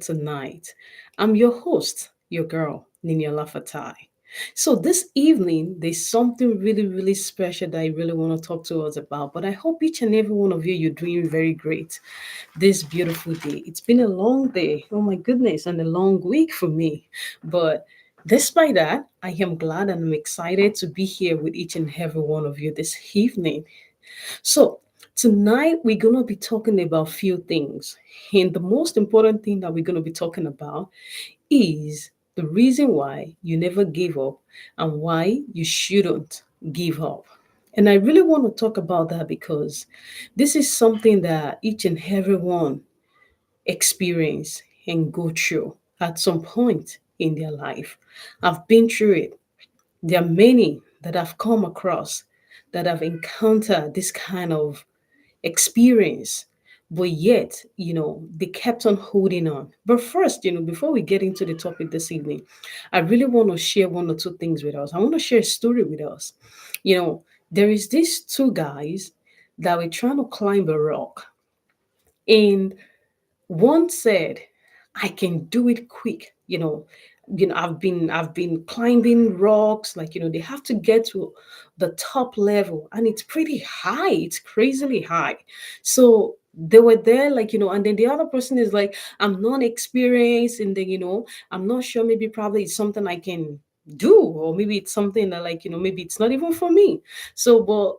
tonight. I'm your host, your girl, Niniola Fatai. So this evening, there's something really, really special that I really want to talk to us about. But I hope each and every one of you, you're doing very great this beautiful day. It's been a long day, oh my goodness, and a long week for me. But despite that, I am glad and I'm excited to be here with each and every one of you this evening. So, tonight we're going to be talking about few things. And the most important thing that we're going to be talking about is the reason why you never gave up and why you shouldn't give up. And I really want to talk about that because this is something that each and every one experience and go through at some point in their life. I've been through it. There are many that I've come across that have encountered this kind of experience, but yet, they kept on holding on. But first, before we get into the topic this evening, I really want to share one or two things with us. I want to share a story with us. You know, there is these two guys that were trying to climb a rock, and one said, I can do it quick. I've been climbing rocks, like, they have to get to the top level and it's pretty high. It's crazily high. So they were there, like, and then the other person is like, I'm not experienced, and then, I'm not sure, maybe probably it's something I can do, or maybe it's something that, like, maybe it's not even for me. So, but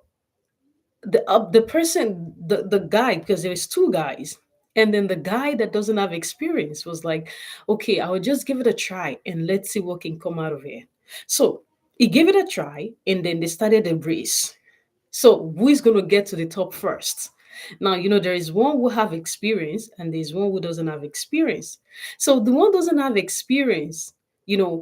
the person, the guy, because there's two guys, and then the guy that doesn't have experience was like, okay, I will just give it a try and let's see what can come out of it. So he gave it a try, and then they started a race. So who is going to get to the top first? Now, there is one who have experience and there's one who doesn't have experience. So the one doesn't have experience,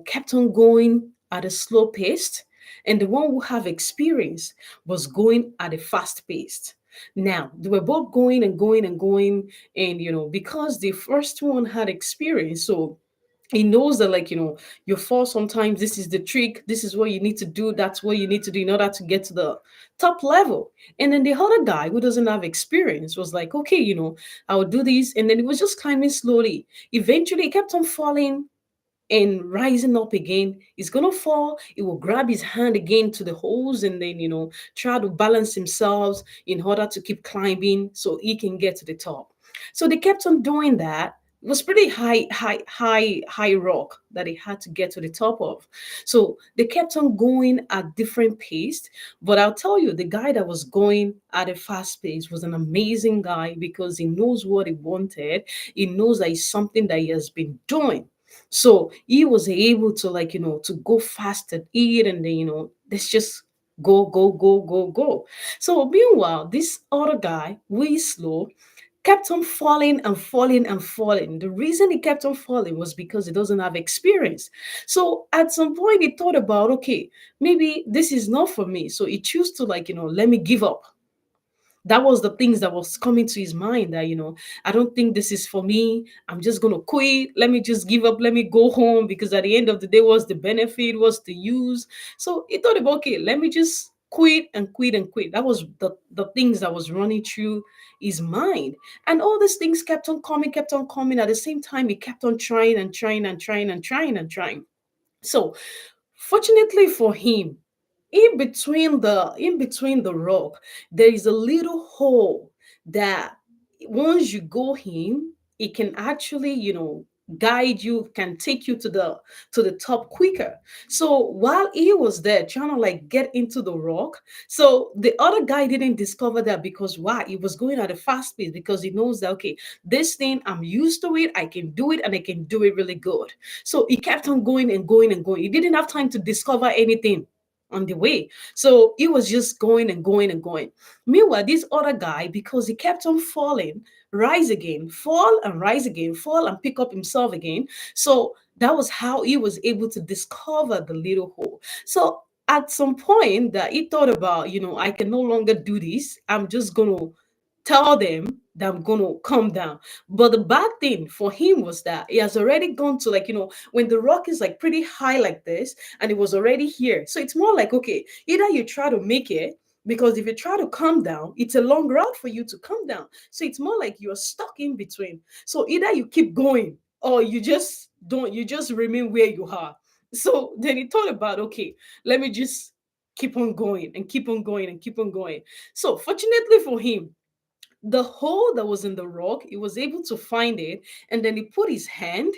kept on going at a slow pace, and the one who have experience was going at a fast pace. Now, they were both going and going and going, and because the first one had experience, so he knows that, like, you fall sometimes, this is the trick, this is what you need to do, that's what you need to do in order to get to the top level. And then the other guy who doesn't have experience was like, okay, I'll do this, and then it was just climbing slowly. Eventually he kept on falling and rising up again. He's gonna fall, he will grab his hand again to the holes, and then try to balance himself in order to keep climbing so he can get to the top. So they kept on doing that. It was pretty high rock that they had to get to the top of. So they kept on going at different pace. But I'll tell you, the guy that was going at a fast pace was an amazing guy because he knows what he wanted. He knows that it's something that he has been doing. So he was able to, like, to go fast and eat, and then, let's just go, go, go, go, go. So meanwhile, this other guy, way slow, kept on falling and falling and falling. The reason he kept on falling was because he doesn't have experience. So at some point he thought about, okay, maybe this is not for me. So he chose to, like, let me give up. That was the things that was coming to his mind, that, I don't think this is for me, I'm just gonna quit, let me just give up, let me go home, because at the end of the day, what's the benefit, what's the use? So he thought about, okay, let me just quit and quit and quit. That was the things that was running through his mind. And all these things kept on coming. At the same time, he kept on trying and trying and trying and trying and trying. So fortunately for him, in between the rock, there is a little hole that once you go in, it can actually, guide you, can take you to the top quicker. So while he was there trying to, like, get into the rock, so the other guy didn't discover that, because why? He was going at a fast pace, because he knows that, okay, this thing, I'm used to it, I can do it, and I can do it really good. So he kept on going and going and going. He didn't have time to discover anything on the way. So he was just going and going and going. Meanwhile, this other guy, because he kept on falling, rise again, fall and rise again, fall and pick up himself again. So that was how he was able to discover the little hole. So at some point that he thought about, I can no longer do this. I'm just going to tell them that I'm going to come down. But the bad thing for him was that he has already gone to, like, when the rock is like pretty high like this, and it was already here. So it's more like, okay, either you try to make it, because if you try to come down, it's a long route for you to come down. So it's more like you're stuck in between. So either you keep going or you just remain where you are. So then he thought about, okay, let me just keep on going and keep on going and keep on going. So fortunately for him, the hole that was in the rock, he was able to find it, and then he put his hand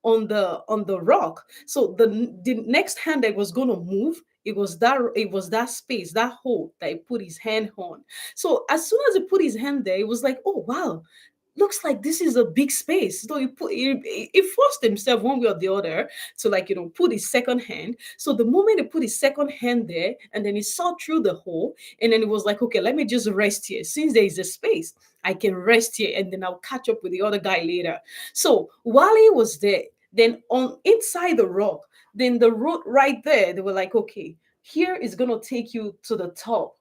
on the rock. So the next hand that was going to move, it was that space, that hole that he put his hand on. So as soon as he put his hand there, it was like, oh wow, looks like this is a big space. So he forced himself one way or the other to, like, put his second hand. So the moment he put his second hand there, and then he saw through the hole, and then it was like, okay, let me just rest here. Since there is a space, I can rest here, and then I'll catch up with the other guy later. So while he was there, then on inside the rock, then the road right there, they were like, okay, here is gonna take you to the top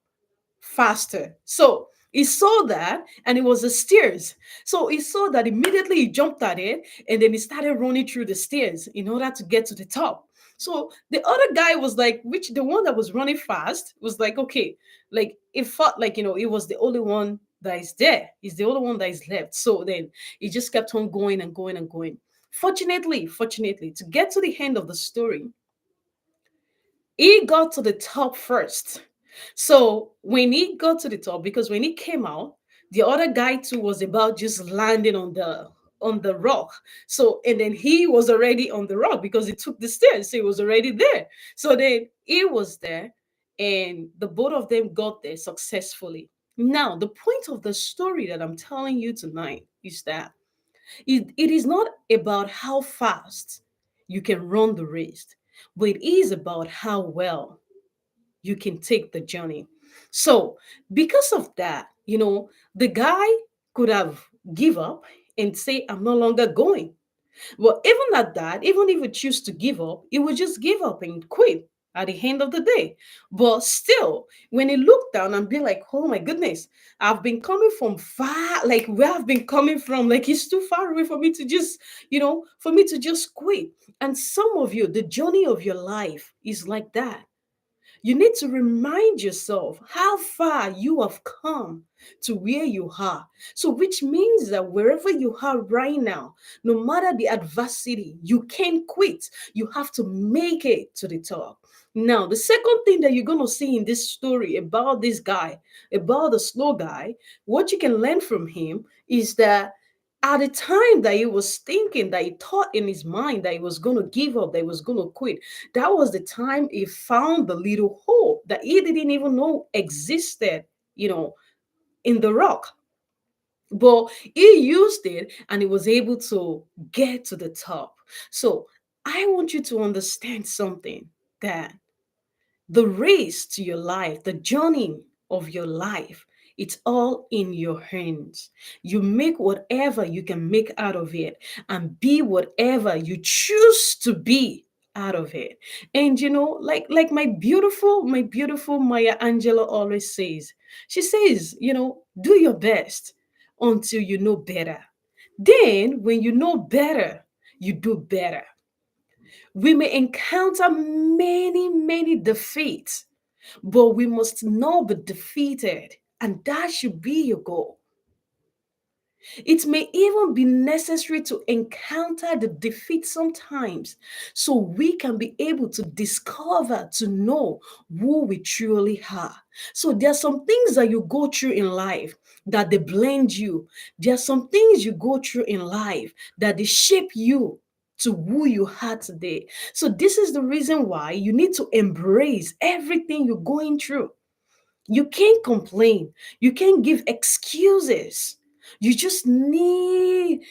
faster. So he saw that, and it was the stairs. So he saw that, immediately he jumped at it, and then he started running through the stairs in order to get to the top. So the other guy was like, which the one that was running fast was like, okay, like it felt like, it was the only one that is there. He's the only one that is left. So then he just kept on going and going and going. Fortunately, to get to the end of the story, he got to the top first. So when he got to the top, because when he came out, the other guy too was about just landing on the rock. So and then he was already on the rock because he took the stairs, so he was already there. So then he was there, and the both of them got there successfully. Now, the point of the story that I'm telling you tonight is that it is not about how fast you can run the race, but it is about how well you can take the journey. So, because of that, the guy could have give up and say, I'm no longer going. Well, even at that, even if he choose to give up, he would just give up and quit at the end of the day. But still, when he looked down and be like, oh my goodness, I've been coming from far, like where I've been coming from, like it's too far away for me to just, for me to just quit. And some of you, the journey of your life is like that. You need to remind yourself how far you have come to where you are. So, which means that wherever you are right now, no matter the adversity, you can't quit. You have to make it to the top. Now, the second thing that you're going to see in this story about this guy, about the slow guy, what you can learn from him is that at the time that he was thinking, that he thought in his mind that he was going to give up, that he was going to quit, that was the time he found the little hole that he didn't even know existed, you know, in the rock. But he used it, and he was able to get to the top. So I want you to understand something, that the race to your life, the journey of your life, it's all in your hands. You make whatever you can make out of it, and be whatever you choose to be out of it. And like my beautiful Maya Angelou always says, she says, do your best until you know better. Then when you know better, you do better. We may encounter many, many defeats, but we must not be defeated. And that should be your goal. It may even be necessary to encounter the defeat sometimes, so we can be able to discover, to know who we truly are. So there are some things that you go through in life that they blend you. There are some things you go through in life that they shape you to who you are today. So this is the reason why you need to embrace everything you're going through. You can't complain. You can't give excuses. You just need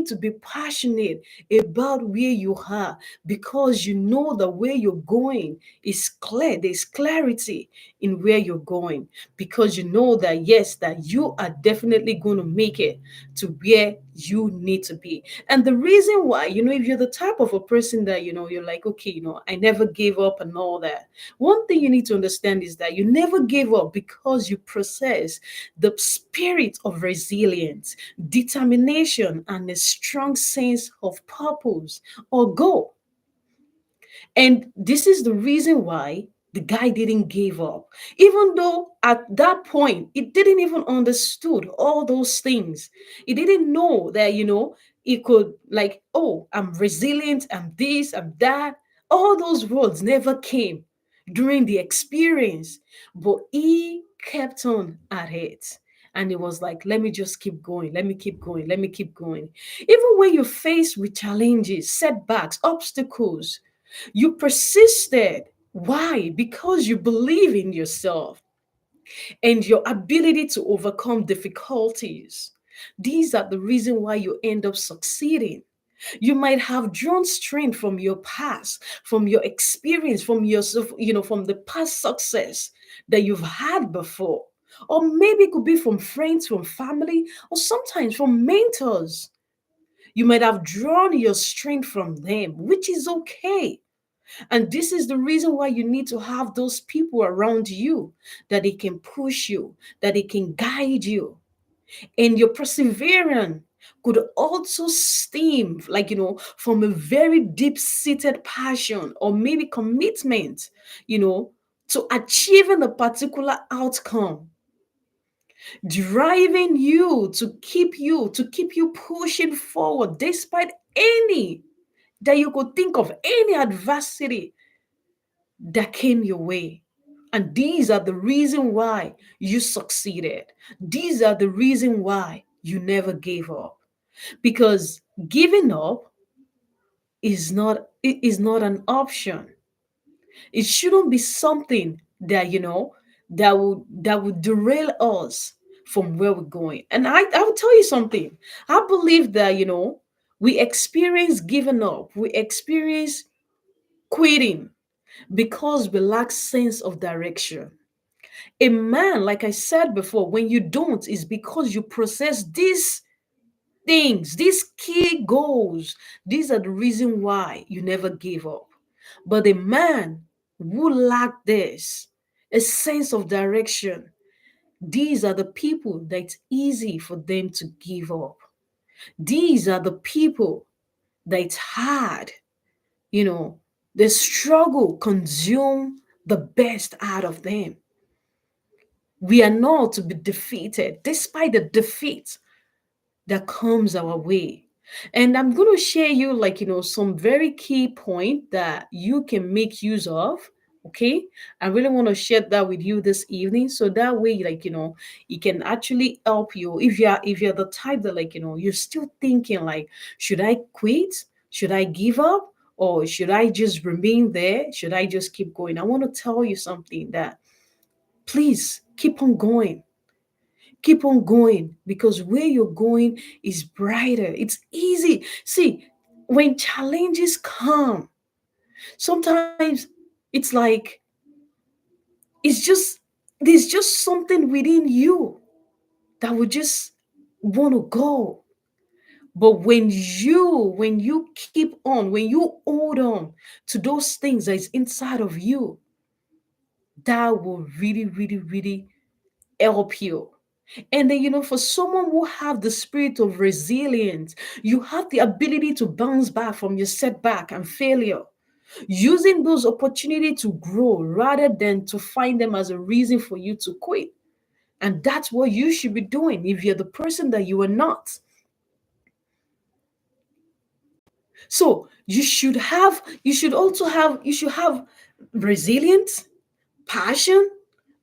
to be passionate about where you are, because you know that where you're going is clear. There's clarity in where you're going, because you know that yes, that you are definitely going to make it to where you need to be. And the reason why, if you're the type of a person that, you're like, okay, I never gave up and all that. One thing you need to understand is that you never gave up because you possess the spirit of resilience, determination, and a strong sense of purpose or goal. And this is the reason why the guy didn't give up. Even though at that point, he didn't even understood all those things. He didn't know that, It could, like, oh, I'm resilient, I'm this, I'm that. All those words never came during the experience, but he kept on at it. And it was like, let me just keep going, let me keep going, let me keep going. Even when you're faced with challenges, setbacks, obstacles, you persisted. Why? Because you believe in yourself and your ability to overcome difficulties. These are the reason why you end up succeeding. You might have drawn strength from your past, from your experience, from yourself, from the past success that you've had before. Or maybe it could be from friends, from family, or sometimes from mentors. You might have drawn your strength from them, which is okay. And this is the reason why you need to have those people around you, that they can push you, that they can guide you. And your perseverance could also stem, like, from a very deep seated passion or maybe commitment, you know, to achieving a particular outcome, driving you to keep you pushing forward despite any that you could think of, any adversity that came your way. And these are the reason why you succeeded. These are the reason why you never gave up. Because giving up is not an option. It shouldn't be something that would derail us from where we're going. And I will tell you something. I believe that we experience giving up, we experience quitting because we lack sense of direction. A man, like I said before, when you don't, is because you process these things, these key goals. These are the reason why you never gave up. But a man who lack this, a sense of direction, these are the people that it's easy for them to give up. These are the people that it's hard, you know, the struggle consume the best out of them. We are not to be defeated despite the defeat that comes our way. And I'm going to share you, like, some very key point that you can make use of. Okay. I really want to share that with you this evening. So that way, like, it can actually help you. If you're the type that, like, you're still thinking like, should I quit? Should I give up? Or should I just remain there? Should I just keep going? I want to tell you something, that please keep on going. Keep on going, because where you're going is brighter. It's easy. See, when challenges come, sometimes it's like, it's just there's just something within you that would just want to go. But when you keep on, when you hold on to those things that is inside of you, that will really, really, really help you. And then, for someone who have the spirit of resilience, you have the ability to bounce back from your setback and failure, using those opportunities to grow rather than to find them as a reason for you to quit. And that's what you should be doing if you're the person that you are not. So you should have resilience, passion,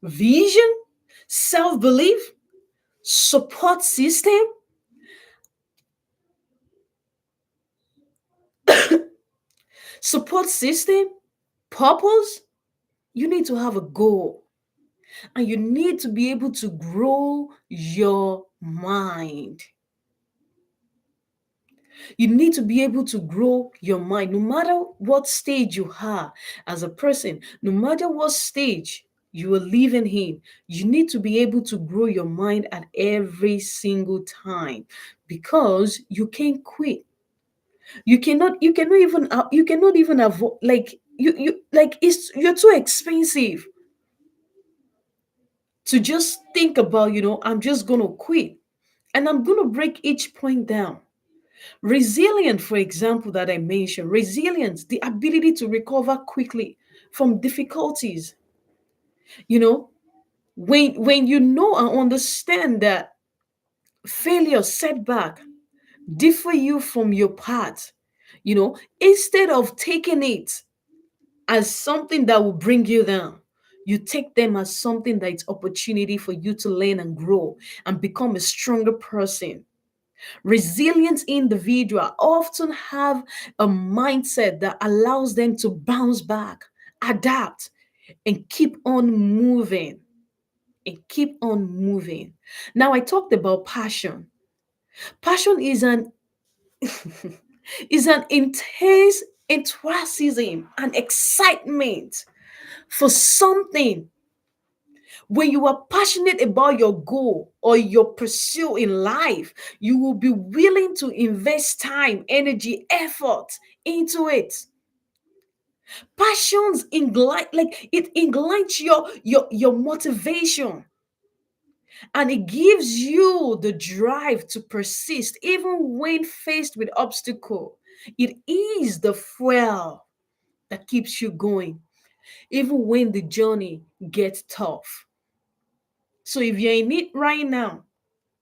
vision, self-belief, support system, support system, purpose. You need to have a goal, and you need to be able to grow your mind. You need to be able to grow your mind no matter what stage you are as a person, no matter what stage you are living in. You need to be able to grow your mind at every single time, because you can't quit. You cannot even avoid, like, you're too expensive to just think about, I'm just gonna quit. And I'm gonna break each point down. Resilience, for example, that I mentioned, resilience, the ability to recover quickly from difficulties. You know, when you know and understand that failure, setback, differ you from your path. Instead of taking it as something that will bring you down, you take them as something that is opportunity for you to learn and grow and become a stronger person. Resilient individuals often have a mindset that allows them to bounce back, adapt, and keep on moving. And keep on moving. Now, I talked about passion. Passion is an intense enthusiasm and excitement for something. When you are passionate about your goal or your pursuit in life, you will be willing to invest time, energy, effort into it. Passions ignite, like it ignites your motivation, and it gives you the drive to persist even when faced with obstacle. It is the fuel that keeps you going even when the journey gets tough. So if you're in it right now,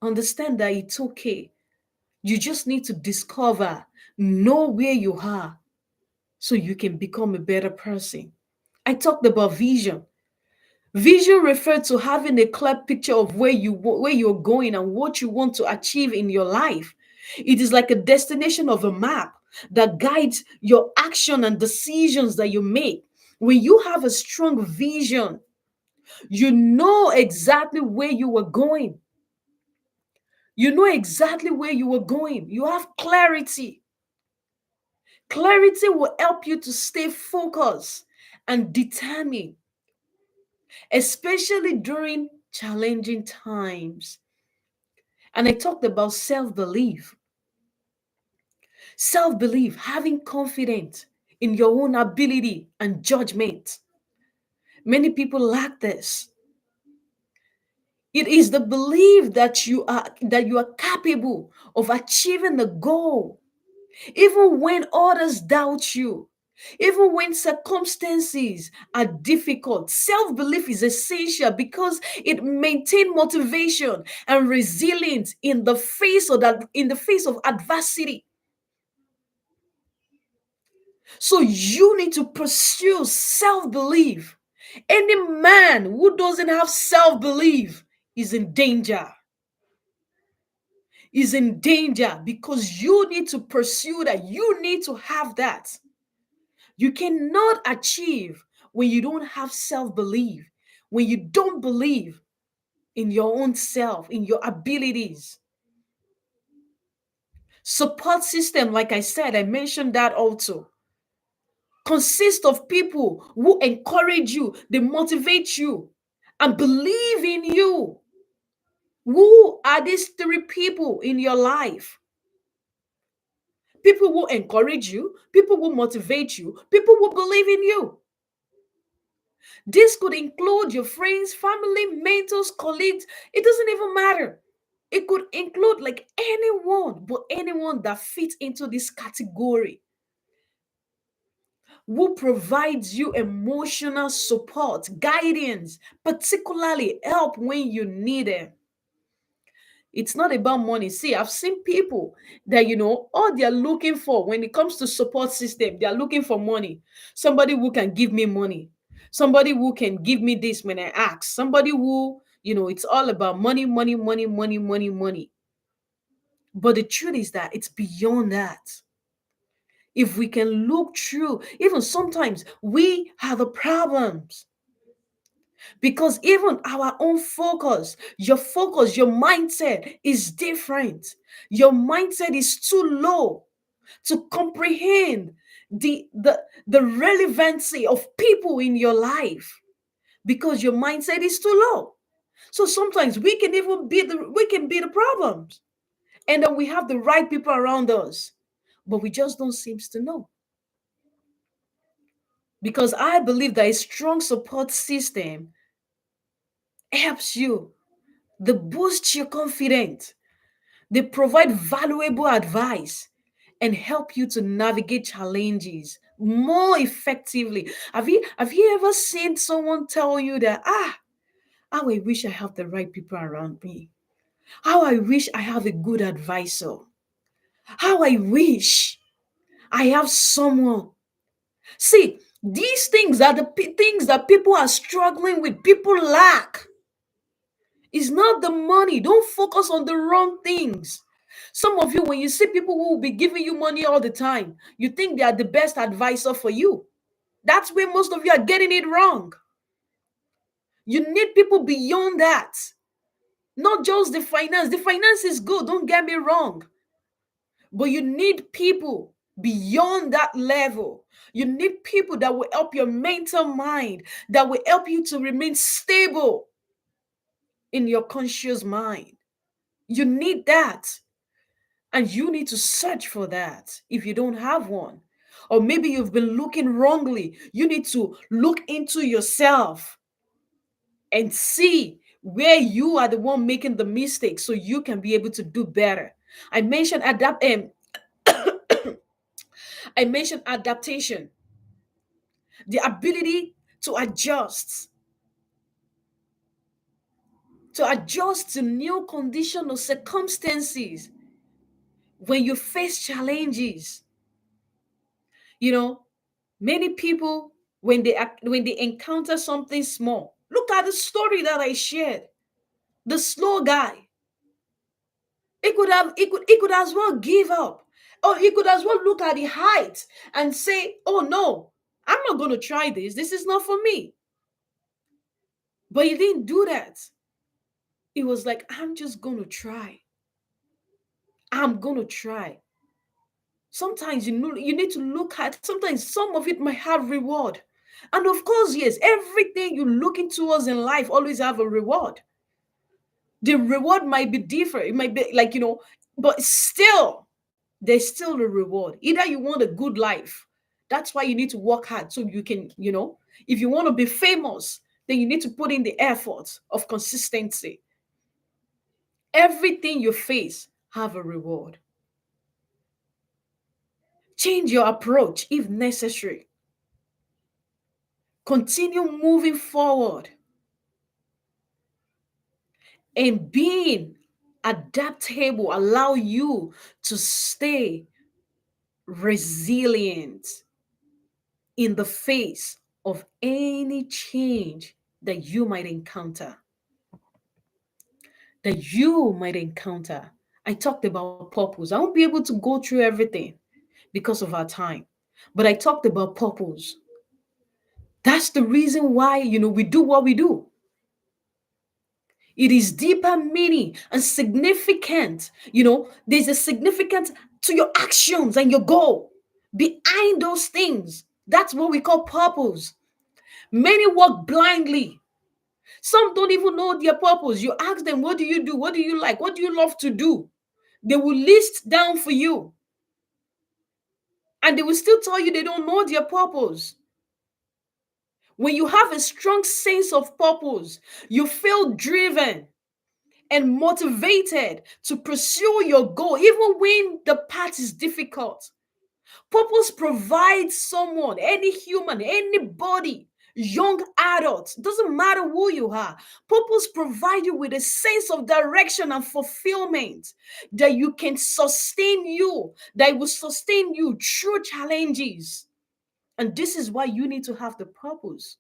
understand that it's okay. You just need to discover, know where you are so you can become a better person. I talked about vision. Vision refers to having a clear picture of where you're going and what you want to achieve in your life. It is like a destination of a map that guides your action and decisions that you make. When you have a strong vision, you know exactly where you are going. You know exactly where you are going. You have clarity. Clarity will help you to stay focused and determined, especially during challenging times. And I talked about self belief. Self belief, having confidence in your own ability and judgment. Many people lack this. It is the belief that you are capable of achieving the goal, even when others doubt you, even when circumstances are difficult. Self belief is essential because it maintains motivation and resilience in the face of adversity. So you need to pursue self belief. Any man who doesn't have self belief is in danger. Is in danger because you need to pursue that. You need to have that. You cannot achieve when you don't have self belief, when you don't believe in your own self, in your abilities. Support system, like I said, I mentioned that also, consists of people who encourage you, they motivate you, and believe in you. Who are these three people in your life? People will encourage you, people will motivate you, people will believe in you. This could include your friends, family, mentors, colleagues. It doesn't even matter. It could include like anyone, but anyone that fits into this category, who provides you emotional support, guidance, particularly help when you need it. It's not about money. See, I've seen people that, all they're looking for when it comes to support system, they're looking for money. Somebody who can give me money. Somebody who can give me this when I ask. Somebody who, it's all about money, money, money, money, money, money. But the truth is that it's beyond that. If we can look through, even sometimes we have the problems because even our own focus, your mindset is different. Your mindset is too low to comprehend the relevancy of people in your life because your mindset is too low. So sometimes we can be the problems, and then we have the right people around us, but we just don't seem to know. Because I believe that a strong support system helps you. They boost your confidence. They provide valuable advice and help you to navigate challenges more effectively. Have you ever seen someone tell you that how I wish I have the right people around me? How I wish I have a good advisor. How I wish I have someone. See, these things are the things that people are struggling with, people lack. It's not the money. Don't focus on the wrong things. Some of you, when you see people who will be giving you money all the time, you think they are the best advisor for you. That's where most of you are getting it wrong. You need people beyond that, not just the finance. The finance is good, don't get me wrong. But you need people beyond that level. You need people that will help your mental mind, that will help you to remain stable in your conscious mind. You need that. And you need to search for that if you don't have one. Or maybe you've been looking wrongly. You need to look into yourself and see where you are the one making the mistake so you can be able to do better. I mentioned I mentioned adaptation, the ability to adjust to new conditions or circumstances when you face challenges. You know, many people, when they encounter something small, look at the story that I shared. The slow guy, he could as well give up, or he could as well look at the height and say, oh no, I'm not going to try this is not for me. But he didn't do that. He was like, I'm just going to try. I'm going to try. Sometimes you need to look at, sometimes some of it might have reward. And of course, yes, everything you're looking towards in life always have a reward. The reward might be different, it might be like, but still, there's still a reward. Either you want a good life, that's why you need to work hard so you can, if you want to be famous, then you need to put in the effort of consistency. Everything you face have a reward. Change your approach if necessary. Continue moving forward. And being adaptable allow you to stay resilient in the face of any change that you might encounter. I talked about purpose. I won't be able to go through everything because of our time, but I talked about purpose. That's the reason why, we do what we do. It is deeper meaning and significant. There's a significance to your actions and your goal behind those things. That's what we call purpose. Many walk blindly. Some don't even know their purpose. You ask them, what do you do? What do you like? What do you love to do? They will list down for you. And they will still tell you they don't know their purpose. When you have a strong sense of purpose, you feel driven and motivated to pursue your goal, even when the path is difficult. Purpose provides someone, any human, anybody, young adults, doesn't matter who you are. Purpose provides you with a sense of direction and fulfillment that you can sustain you, that will sustain you through challenges. And this is why you need to have the purpose.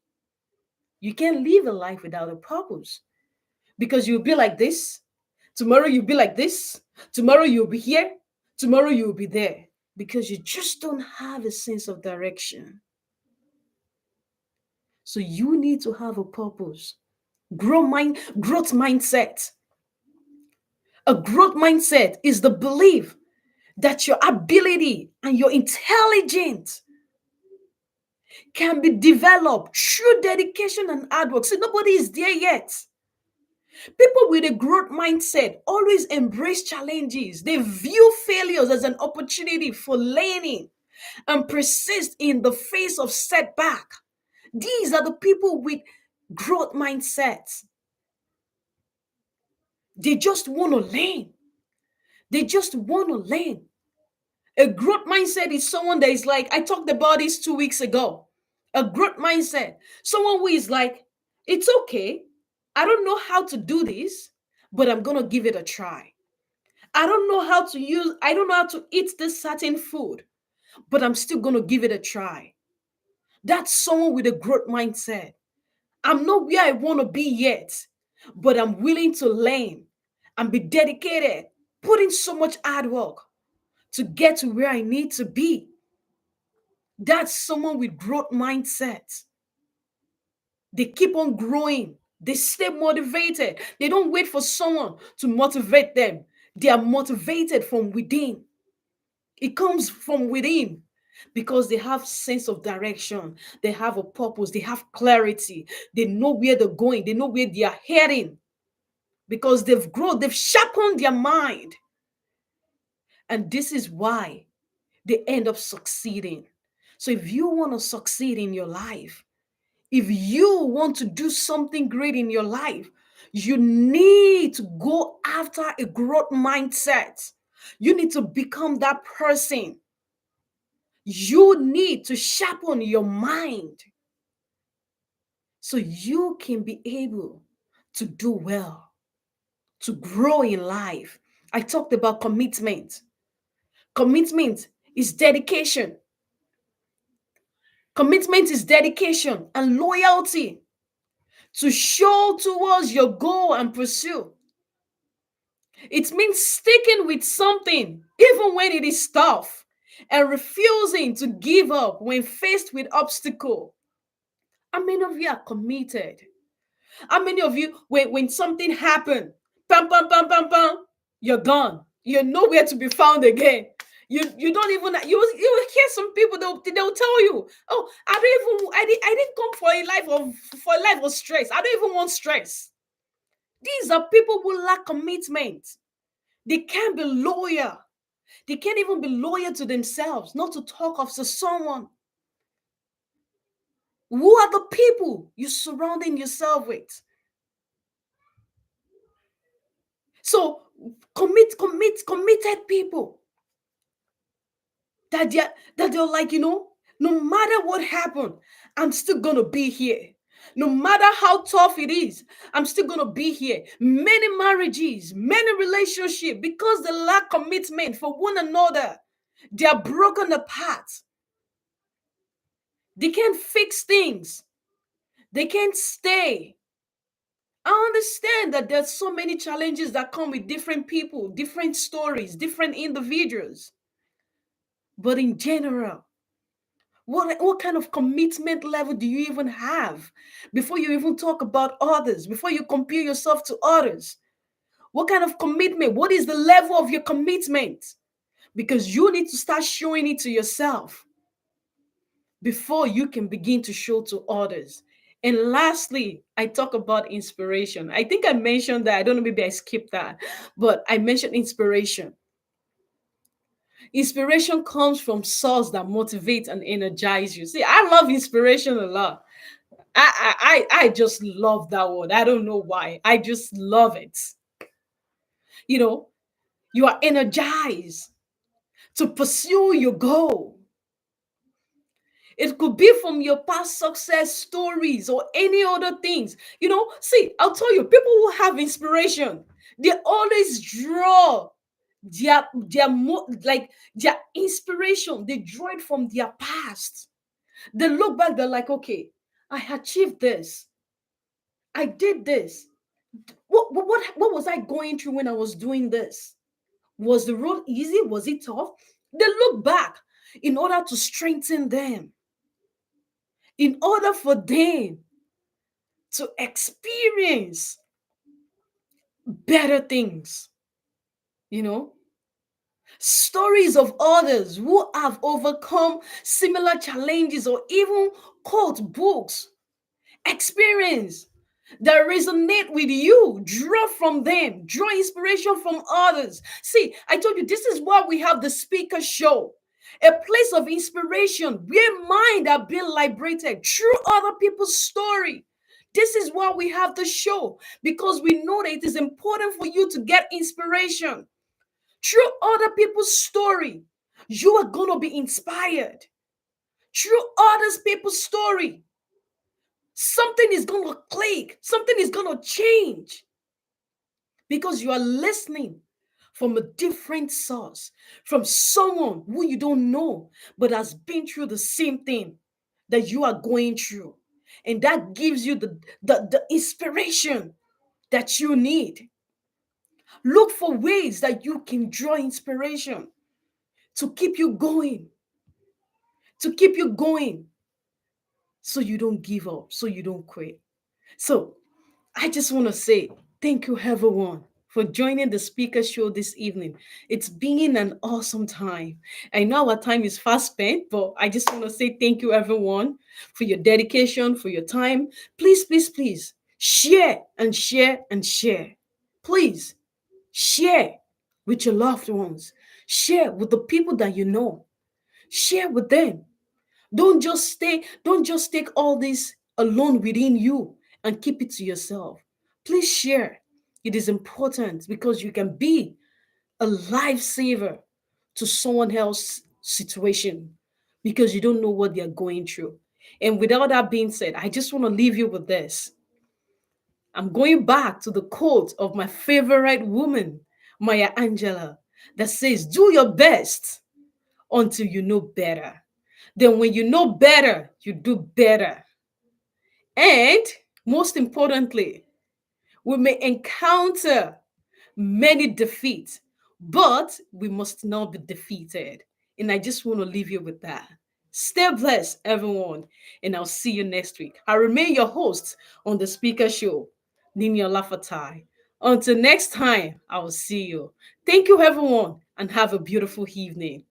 You can't live a life without a purpose because you'll be like this. Tomorrow you'll be like this. Tomorrow you'll be here. Tomorrow you'll be there because you just don't have a sense of direction. So you need to have a purpose. Growth mindset. A growth mindset is the belief that your ability and your intelligence can be developed through dedication and hard work. See, nobody is there yet. People with a growth mindset always embrace challenges. They view failures as an opportunity for learning and persist in the face of setback. These are the people with growth mindsets. They just want to learn. They just want to learn. A growth mindset is someone that is like, I talked about this 2 weeks ago. A growth mindset, someone who is like, it's okay. I don't know how to do this, but I'm going to give it a try. I don't know how to eat this certain food, but I'm still going to give it a try. That's someone with a growth mindset. I'm not where I want to be yet, but I'm willing to learn and be dedicated, put in so much hard work to get to where I need to be. That's someone with growth mindset. They keep on growing. They stay motivated. They don't wait for someone to motivate them. They are motivated from within. It comes from within because they have sense of direction. They have a purpose. They have clarity. They know where they're going. They know where they are heading because they've grown. They've sharpened their mind. And this is why they end up succeeding. So if you want to succeed in your life, if you want to do something great in your life, you need to go after a growth mindset. You need to become that person. You need to sharpen your mind so you can be able to do well, to grow in life. I talked about commitment. Commitment is dedication. Commitment is dedication and loyalty to show towards your goal and pursue. It means sticking with something even when it is tough and refusing to give up when faced with obstacle. How many of you are committed? How many of you, when something happened, pam, pam, pam, pam, pam, you're gone. You're nowhere to be found again. You don't even you will hear some people they'll tell you, oh, I didn't come for a life of stress. I don't even want stress. These are people who lack commitment. They can't be loyal. They can't even be loyal to themselves, not to talk of to someone. Who are the people you're surrounding yourself with? So committed people that they're like, no matter what happened, I'm still gonna be here. No matter how tough it is, I'm still gonna be here. Many marriages, many relationships, because they lack commitment for one another, they are broken apart. They can't fix things. They can't stay. I understand that there's so many challenges that come with different people, different stories, different individuals. But in general, what kind of commitment level do you even have before you even talk about others, before you compare yourself to others? What kind of commitment? What is the level of your commitment? Because you need to start showing it to yourself before you can begin to show to others. And lastly, I talk about inspiration. I think I mentioned that. I don't know, maybe I skipped that, but I mentioned inspiration. Inspiration comes from source that motivate and energize you. See, I love inspiration a lot. I just love that word. I don't know why. I just love it. You know, you are energized to pursue your goal. It could be from your past success stories or any other things. See, I'll tell you, people who have inspiration, they always draw their inspiration. They draw it from their past. They look back, they're like, okay, I achieved this. I did this. What was I going through when I was doing this? Was the road easy? Was it tough? They look back in order to strengthen them, in order for them to experience better things, you know, stories of others who have overcome similar challenges or even quote books, experience that resonate with you. Draw from them, draw inspiration from others. See, I told you this is why we have the speaker show, a place of inspiration where mind are being liberated through other people's story. This is why we have the show, because we know that it is important for you to get inspiration through other people's story. You are going to be inspired through others people's story. Something is going to click, something is going to change because you are listening from a different source, from someone who you don't know, but has been through the same thing that you are going through. And that gives you the inspiration that you need. Look for ways that you can draw inspiration to keep you going, to keep you going, so you don't give up, so you don't quit. So I just want to say thank you, everyone, for joining the speaker show this evening. It's been an awesome time. I know our time is fast spent, but I just want to say thank you, everyone, for your dedication, for your time. Please, please, please share and share and share. Please share with your loved ones, share with the people that you know, share with them. Don't just take all this alone within you and keep it to yourself. Please share. It is important because you can be a lifesaver to someone else's situation because you don't know what they're going through. And without that being said, I just want to leave you with this. I'm going back to the quote of my favorite woman, Maya Angelou, that says, "Do your best until you know better. Then, when you know better, you do better." And most importantly, we may encounter many defeats, but we must not be defeated. And I just want to leave you with that. Stay blessed, everyone, and I'll see you next week. I remain your host on the Speaker Show, Nina Lafatai. Until next time, I will see you. Thank you, everyone, and have a beautiful evening.